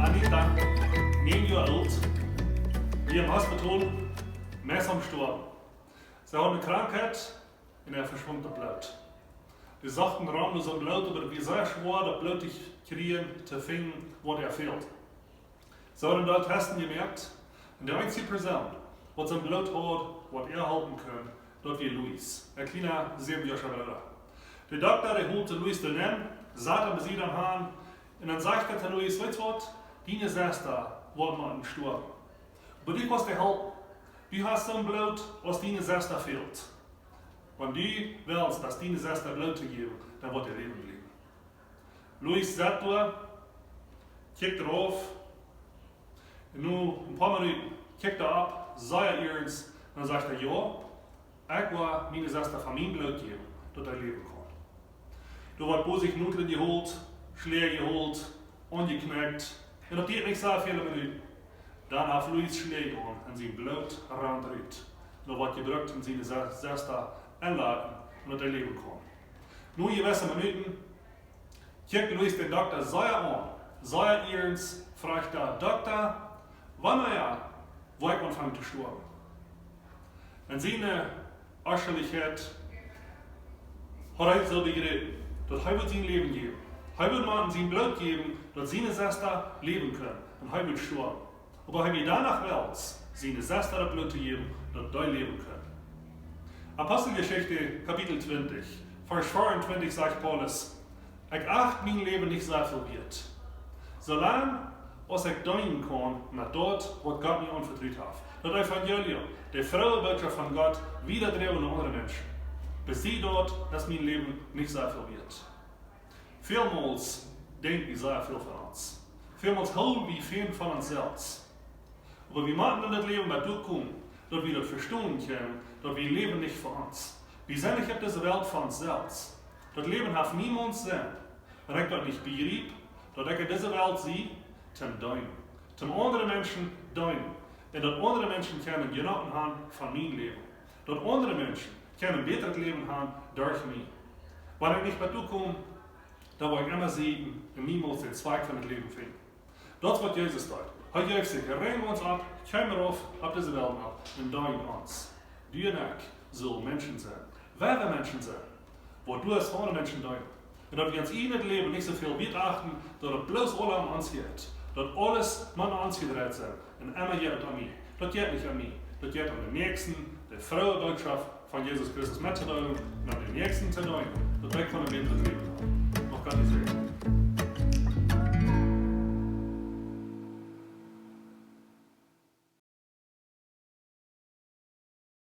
Anita, 9 Jahre alt, hier im Hospital, mehrfach gestorben. Sie hat eine Krankheit und er verschwunden Blut. Die sagten Raum nur so ein Blut, aber wie sehr schwer das Blut ich kriegen, zu finden, wo der fehlt. Sie haben dort testen gemerkt, und der einzige Person, was sein Blut hat, was er halten kann, dort wie Luis, ein kleiner 7-jähriger Bruder. Der Doktor, der holte Luis den Namen, sagt ihm, sie am Hahn, und dann sagt er zu Luis, weißt du was, deine Schwester wird mal gestorben. Aber du kannst dir helfen. Du hast so ein Blut, was deine Schwester fehlt. Wenn du willst, dass deine Schwester Blut geben, dann wird er leben bleiben. Luis sagt da, kickt drauf, und nur ein paar Minuten kickt er ab, sagt er ernst, und dann sagt er, ja, ich will meine Schwester von meinem Blut geben, dass er leben kann. Da wird Bosig Nudeln geholt, Schläge geholt, angeknackt, und das geht nicht so viele Minuten. Dann hat Luis Schläge an und sein Blut herandreht. Da wird gedrückt und seine Schwester einladen, und er leben kann. Nur gewisse Minuten kickt Luis den Doktor sehr an, sehr ernst, fragt der Doktor, wann er wo ich anfangen zu sterben. Und seine Äußerlichkeit hat er so geredet, dass er sein Leben geben. Er wird man sein Blut geben, dass seine Schwester leben kann. Und er wird sterben. Aber er wird danach raus, seine Schwester das Blut geben, dass er leben kann. Apostelgeschichte, Kapitel 20, Vers 24 sagt Paulus, ich achte mein Leben nicht so viel wert. Solange als ich dienen kann, nach dort, wo Gott mir anvertraut hat. Das Evangelium, die frohe Botschaft von Gott, wiederdrehen an andere Menschen. Bis sie dort, dass mein Leben nicht so viel wird. Vielmals denken wir sehr viel von uns. Vielmals holen wir viel von uns selbst. Aber wir machen in das Leben mal durchkommen, dass wir das verstehen können, dass wir leben nicht für uns. Wir sind nicht auf dieser Welt von uns selbst. Das Leben hat niemand Sinn. Wenn ich das nicht begreife, dass ich in dieser Welt sehe, zum Dienen. Zum anderen Menschen dienen. Und dass andere Menschen können genoten haben von meinem Leben. Dass andere Menschen können ein besseres Leben haben durch mich. Wenn ich nicht bei dir komme, dann will ich immer sehen und niemals den Zweig von dem Leben finden. Das ist, was Jesus tut. Er gibt sich, ringen uns ab, kommen auf diese Welt ab und dienen uns. Du und ich sollen Menschen sein. Wer wir Menschen sein, wo du als andere Menschen dienen. Und dass wir uns in das Leben nicht so viel beachten, dass es bloß alle an uns geht. Dass alles man an uns gedreht sind. Und immer geht es an mich. Das geht nicht an mich. Das geht an den Nächsten, die frohe Botschaft von Jesus Christus mitzuteilen und an den Nächsten zu dienen. Das wir können wir das Leben haben. Noch Gott die Segen.